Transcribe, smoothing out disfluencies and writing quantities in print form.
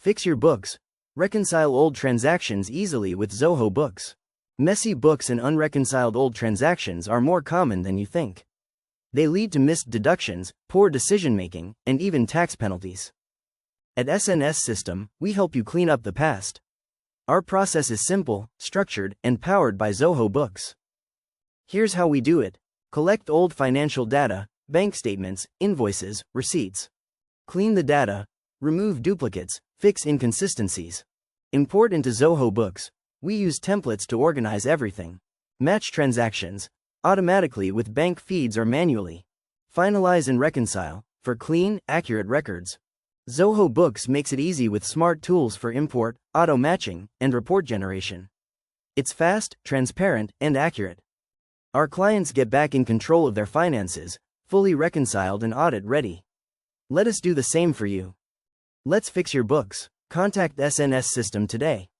Fix your books. Reconcile old transactions easily with Zoho Books. Messy books and unreconciled old transactions are more common than you think. They lead to missed deductions, poor decision-making, and even tax penalties. At SNS System, we help you clean up the past. Our process is simple, structured, and powered by Zoho Books. Here's how we do it. Collect old financial data, bank statements, invoices, receipts. Clean the data, remove duplicates, fix inconsistencies. Import into Zoho Books. We use templates to organize everything. Match transactions, automatically with bank feeds or manually. Finalize and reconcile, for clean, accurate records. Zoho Books makes it easy with smart tools for import, auto-matching, and report generation. It's fast, transparent, and accurate. Our clients get back in control of their finances, fully reconciled and audit-ready. Let us do the same for you. Let's fix your books. Contact SNS System today.